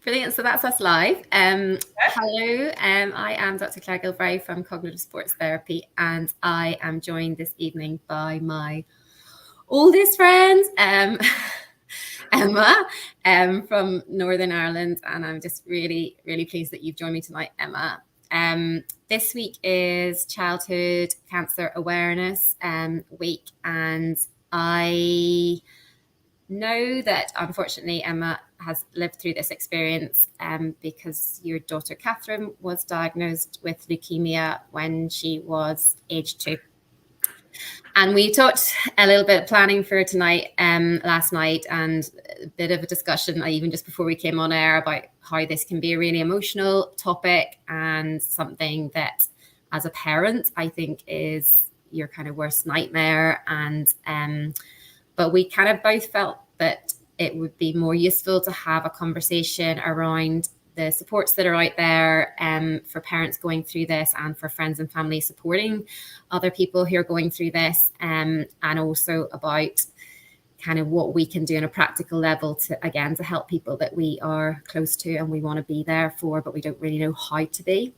Brilliant. So that's us live. Hello, I am Dr. Claire Gilbray from Cognitive Sports Therapy, and I am joined this evening by my oldest friend, Emma, from Northern Ireland. And I'm just really, really pleased that you've joined me tonight, Emma. This week is Childhood Cancer Awareness Week, and I know that unfortunately Emma has lived through this experience because your daughter Catherine was diagnosed with leukemia when she was age 2. And we talked a little bit of planning for tonight last night, and a bit of a discussion even just before we came on air about how this can be a really emotional topic and something that as a parent I think is your kind of worst nightmare. And but we kind of both felt that it would be more useful to have a conversation around the supports that are out there for parents going through this, and for friends and family supporting other people who are going through this, and also about kind of what we can do on a practical level to help people that we are close to and we want to be there for, but we don't really know how to be.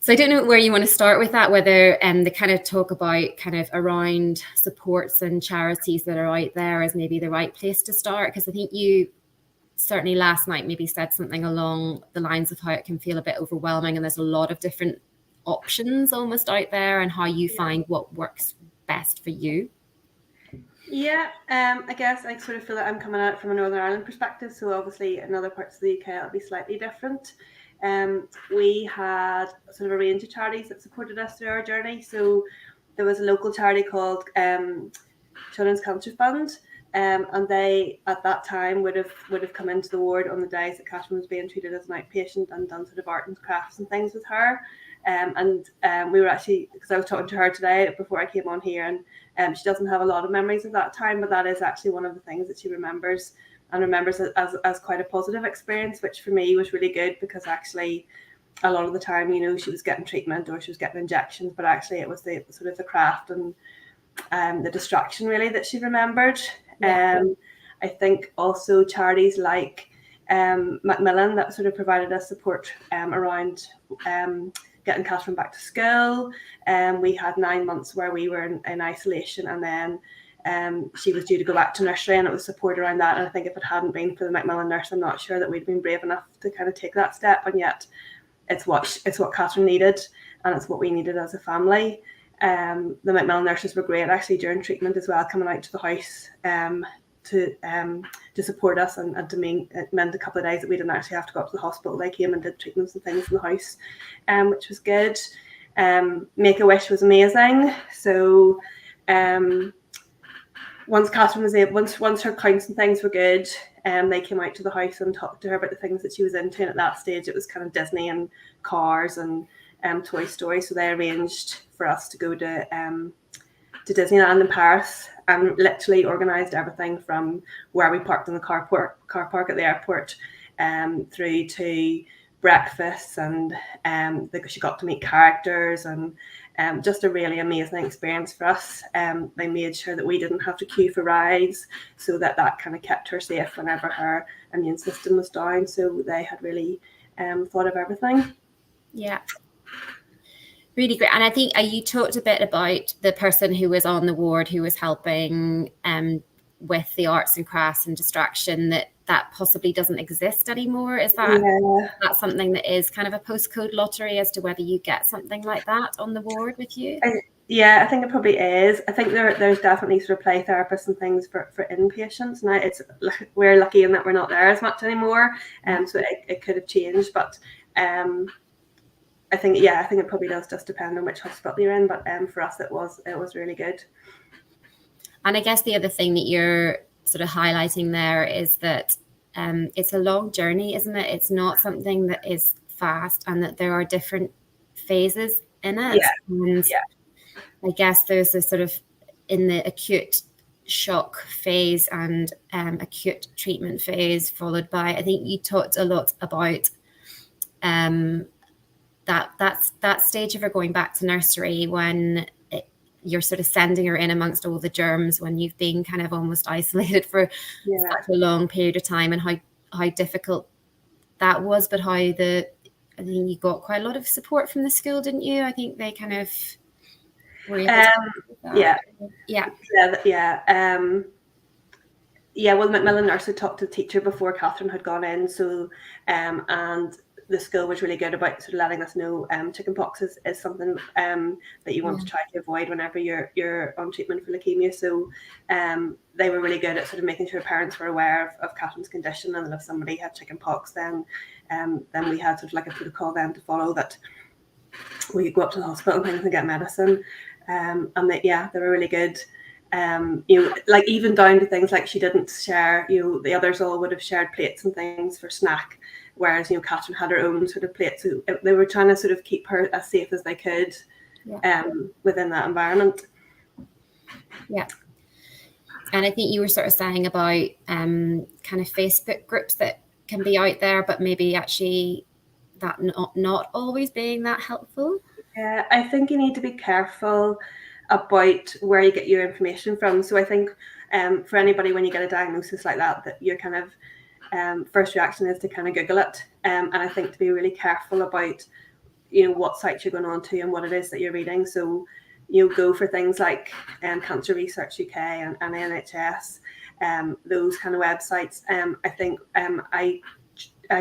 So I don't know where you want to start with that, whether the kind of talk about kind of around supports and charities that are out there is maybe the right place to start. Because I think you certainly last night maybe said something along the lines of how it can feel a bit overwhelming and there's a lot of different options almost out there, and how you find what works best for you. Yeah, I guess I sort of feel that I'm coming at it from a Northern Ireland perspective. So obviously in other parts of the UK it'll be slightly different. We had sort of a range of charities that supported us through our journey. So there was a local charity called Children's Cancer Fund, and they at that time would have come into the ward on the days that Catherine was being treated as an outpatient and done sort of art and crafts and things with her. We were actually, because I was talking to her today before I came on here, and she doesn't have a lot of memories of that time, but that is actually one of the things that she remembers, and remembers it as quite a positive experience, which for me was really good, because actually a lot of the time, she was getting treatment or she was getting injections, but actually it was the sort of the craft and the distraction really that she remembered. Yeah. I think also charities like Macmillan that sort of provided us support around getting Catherine back to school. We had 9 months where we were in isolation, and then she was due to go back to nursery, and it was support around that. And I think if it hadn't been for the Macmillan nurse, I'm not sure that we'd been brave enough to kind of take that step. And yet it's what Catherine needed, and it's what we needed as a family. The Macmillan nurses were great actually during treatment as well, coming out to the house to support us, and to mean it meant a couple of days that we didn't actually have to go up to the hospital. They came and did treatments and things in the house, which was good. Make-A-Wish was amazing. So once Catherine was able, once her counts and things were good, they came out to the house and talked to her about the things that she was into. And at that stage it was kind of Disney and cars and Toy Story. So they arranged for us to go to Disneyland in Paris, and literally organised everything from where we parked in the car park at the airport, through to breakfast, and she got to meet characters, and just a really amazing experience for us. They made sure that we didn't have to queue for rides, so that kind of kept her safe whenever her immune system was down. So they had really thought of everything. Yeah. Really great. And I think you talked a bit about the person who was on the ward who was helping with the arts and crafts and distraction, that possibly doesn't exist anymore. Is that something that is kind of a postcode lottery as to whether you get something like that on the ward with you? I think it probably is. I think there's definitely sort of play therapists and things for inpatients. Now we're lucky in that we're not there as much anymore, so it could have changed, but I think it probably does just depend on which hospital you're in, but for us it was really good. And I guess the other thing that you're sort of highlighting there is that it's a long journey, isn't it? It's not something that is fast, and that there are different phases in it. And I guess there's a sort of in the acute shock phase and acute treatment phase, followed by, I think you talked a lot about that stage of her going back to nursery, when you're sort of sending her in amongst all the germs, when you've been kind of almost isolated for such a long period of time, and how difficult that was, but how I think you got quite a lot of support from the school, didn't you? I think they kind of were able to do that. Well, Macmillan Nurse had talked to the teacher before Catherine had gone in, so and the school was really good about sort of letting us know chicken pox is something that you want to try to avoid whenever you're on treatment for leukemia. So they were really good at sort of making sure parents were aware of Catherine's condition, and that if somebody had chicken pox, then we had sort of like a protocol then to follow, that we could go up to the hospital and things and get medicine. And they were really good. Like even down to things like she didn't share, the others all would have shared plates and things for snack, whereas Catherine had her own sort of plate. So they were trying to sort of keep her as safe as they could within that environment. Yeah. And I think you were sort of saying about kind of Facebook groups that can be out there, but maybe actually that not always being that helpful. Yeah, I think you need to be careful about where you get your information from. So I think for anybody, when you get a diagnosis like that your kind of first reaction is to kind of Google it. And I think to be really careful about, what sites you're going on to and what it is that you're reading. So go for things like Cancer Research UK and NHS, those kind of websites. I think I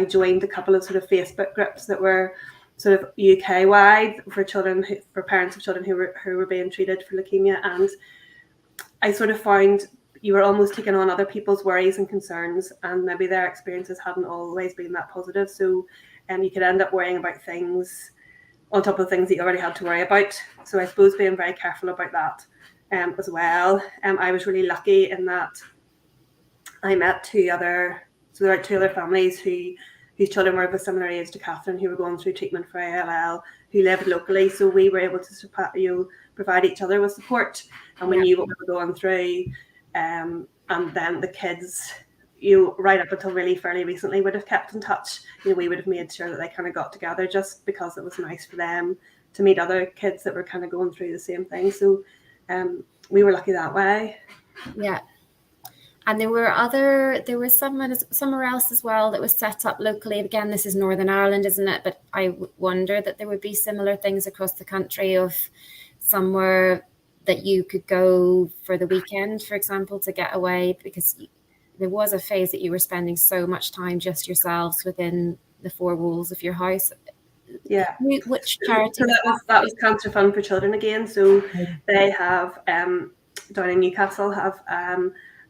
joined a couple of sort of Facebook groups that were sort of UK wide for children, for parents of children who were being treated for leukemia, and I sort of found you were almost taking on other people's worries and concerns, and maybe their experiences hadn't always been that positive. So you could end up worrying about things on top of things that you already had to worry about. So I suppose being very careful about that as well. I was really lucky in that I met two other families whose children were of a similar age to Catherine, who were going through treatment for ALL, who lived locally. So we were able to provide each other with support, and we knew what we were going through. And then the kids, right up until really fairly recently, would have kept in touch. We would have made sure that they kind of got together, just because it was nice for them to meet other kids that were kind of going through the same thing. So we were lucky that way. Yeah. And there was somewhere else as well that was set up locally. Again, this is Northern Ireland, isn't it? But I wonder that there would be similar things across the country, of somewhere that you could go for the weekend, for example, to get away, because there was a phase that you were spending so much time just yourselves within the four walls of your house. Yeah. Which charity? So that was Cancer Fund for Children again. So they have down in Newcastle have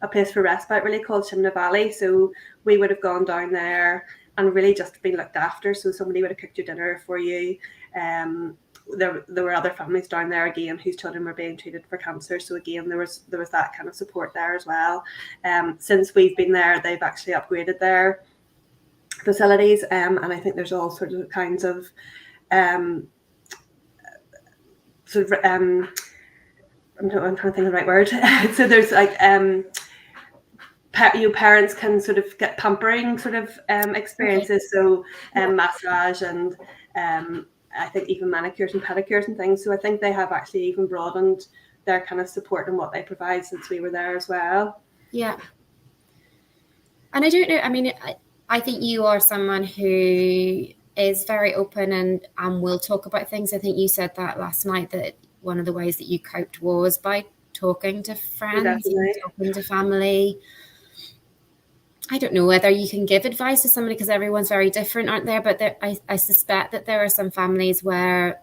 a place for respite really called Shimna Valley. So we would have gone down there and really just been looked after. So somebody would have cooked your dinner for you. There were other families down there again whose children were being treated for cancer. So again, there was that kind of support there as well. Since we've been there, they've actually upgraded their facilities, and I think there's all sorts of kinds of I'm trying to think of the right word. So there's like parents can sort of get pampering sort of experiences. So massage and I think even manicures and pedicures and things. So I think they have actually even broadened their kind of support and what they provide since we were there as well. Yeah. And I don't know, I mean, I think you are someone who is very open and will talk about things. I think you said that last night, that one of the ways that you coped was by talking to friends, talking to family. I don't know whether you can give advice to somebody, because everyone's very different, aren't there? But I suspect that there are some families where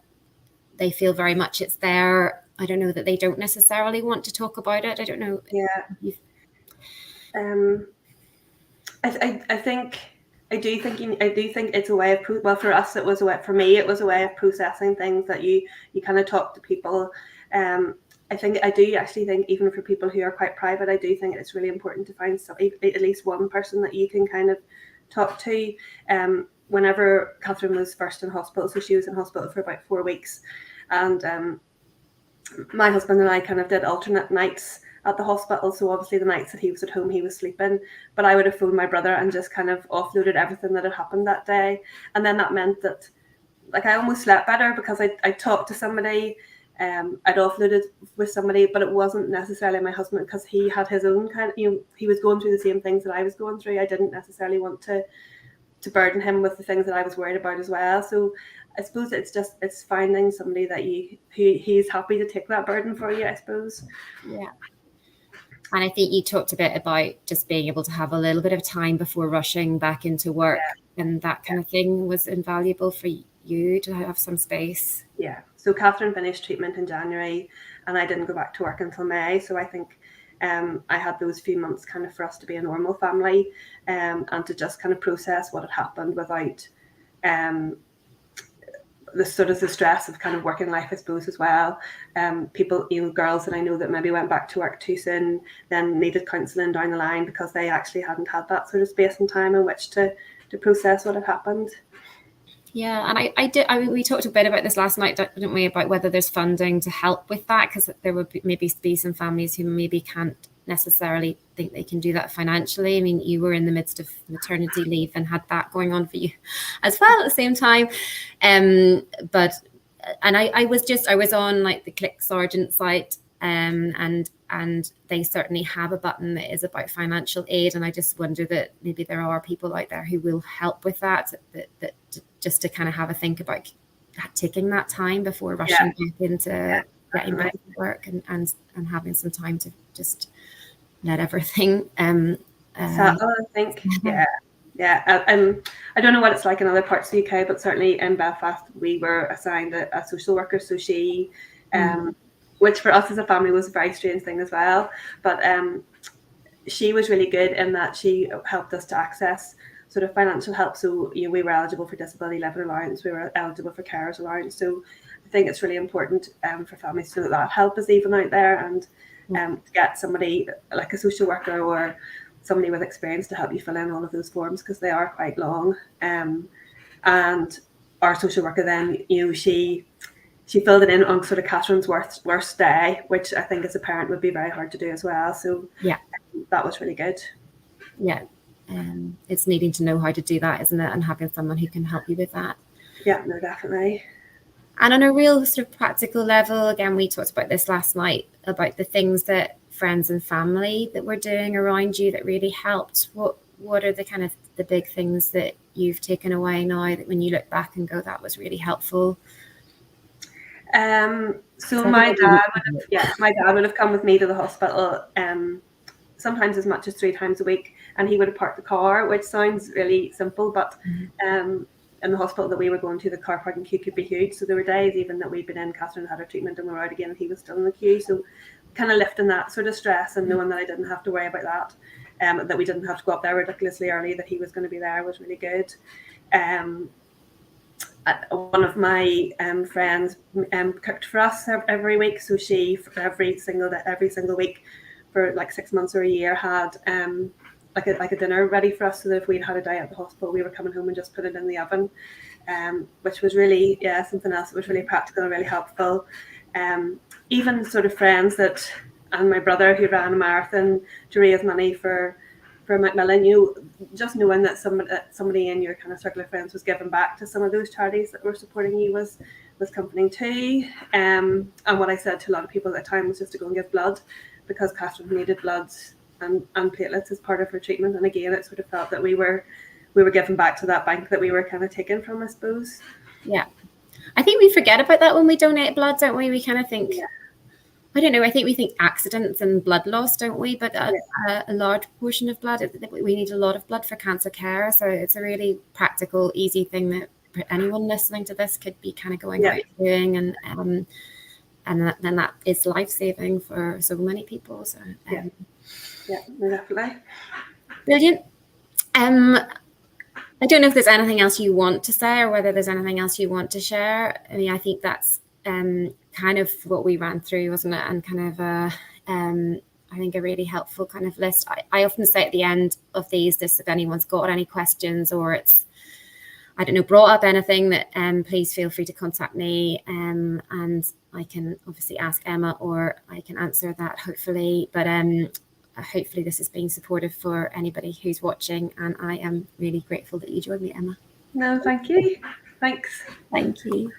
they feel very much it's there. I don't know, that they don't necessarily want to talk about it. I don't know. Yeah. I do think it's a way of, well, for us, for me, it was a way of processing things, that you kind of talk to people. I do actually think, even for people who are quite private, I do think it's really important to find at least one person that you can kind of talk to. Whenever Catherine was first in hospital, so she was in hospital for about 4 weeks, and my husband and I kind of did alternate nights at the hospital. So obviously the nights that he was at home, he was sleeping, but I would have phoned my brother and just kind of offloaded everything that had happened that day. And then that meant that, like, I almost slept better, because I talked to somebody, I'd offloaded with somebody, but it wasn't necessarily my husband, because he had his own kind of, he was going through the same things that I was going through. I didn't necessarily want to burden him with the things that I was worried about as well. So I suppose it's finding somebody that he's happy to take that burden for you, I suppose. Yeah. And I think you talked a bit about just being able to have a little bit of time before rushing back into work, and that kind of thing was invaluable for you to have some space. Yeah. So Catherine finished treatment in January, and I didn't go back to work until May. So I think I had those few months kind of for us to be a normal family, and to just kind of process what had happened without the sort of the stress of kind of working life, I suppose, as well. People, girls that I know that maybe went back to work too soon, then needed counselling down the line because they actually hadn't had that sort of space and time in which to process what had happened. Yeah, and we talked a bit about this last night, didn't we, about whether there's funding to help with that, because there would maybe be some families who maybe can't necessarily think they can do that financially. I mean, you were in the midst of maternity leave and had that going on for you as well at the same time. But I was on like the Click Sargent site, and they certainly have a button that is about financial aid, and I just wonder that maybe there are people out there who will help with that just to kind of have a think about taking that time before rushing back into getting back to work, and having some time to just let everything settle, I think. I don't know what it's like in other parts of the UK, but certainly in Belfast we were assigned a social worker, so she which for us as a family was a very strange thing as well, but she was really good in that she helped us to access sort of financial help. So we were eligible for disability living allowance, we were eligible for carers allowance. So I think it's really important for families to know that help is even out there, and to get somebody like a social worker or somebody with experience to help you fill in all of those forms, because they are quite long. And our social worker then, she filled it in on sort of Catherine's worst day, which I think as a parent would be very hard to do as well. So that was really good. Yeah. It's needing to know how to do that, isn't it? And having someone who can help you with that. Yeah, no, definitely. And on a real sort of practical level, again, we talked about this last night, about the things that friends and family that were doing around you that really helped. What are the kind of the big things that you've taken away now that when you look back and go, that was really helpful? So my dad would have come with me to the hospital sometimes as much as 3 times a week, and he would have parked the car, which sounds really simple, but in the hospital that we were going to, the car parking queue could be huge. So there were days even that we'd been in, Catherine had her treatment and we were out again, and he was still in the queue. So kind of lifting that sort of stress and knowing that I didn't have to worry about that, that we didn't have to go up there ridiculously early, that he was going to be there, was really good. One of my friends cooked for us every week, so she for every single week for like 6 months or a year had like a dinner ready for us, so that if we'd had a day at the hospital, we were coming home and just put it in the oven, which was really something else that was really practical and really helpful. Even sort of friends and my brother who ran a marathon to raise money for Macmillan, just knowing that somebody in your kind of circle of friends was giving back to some of those charities that were supporting you was comforting too. And what I said to a lot of people at the time was just to go and give blood, because Catherine needed blood and platelets as part of her treatment. And again, it sort of felt that we were giving back to that bank that we were kind of taken from, I suppose. Yeah. I think we forget about that when we donate blood, don't we? We kind of think, I don't know, I think we think accidents and blood loss, don't we? But a large portion of blood, we need a lot of blood for cancer care. So it's a really practical, easy thing that anyone listening to this could be kind of going out doing. And then that is life-saving for so many people. So definitely. Brilliant. I don't know if there's anything else you want to say, or whether there's anything else you want to share. I mean, I think that's kind of what we ran through, wasn't it? And kind of I think a really helpful kind of list. I often say at the end of these, if anyone's got any questions, or it's, I don't know, brought up anything, that please feel free to contact me, and I can obviously ask Emma, or I can answer that hopefully. But hopefully this has been supportive for anybody who's watching, and I am really grateful that you joined me, Emma. No, thank you. Thanks. Thank you.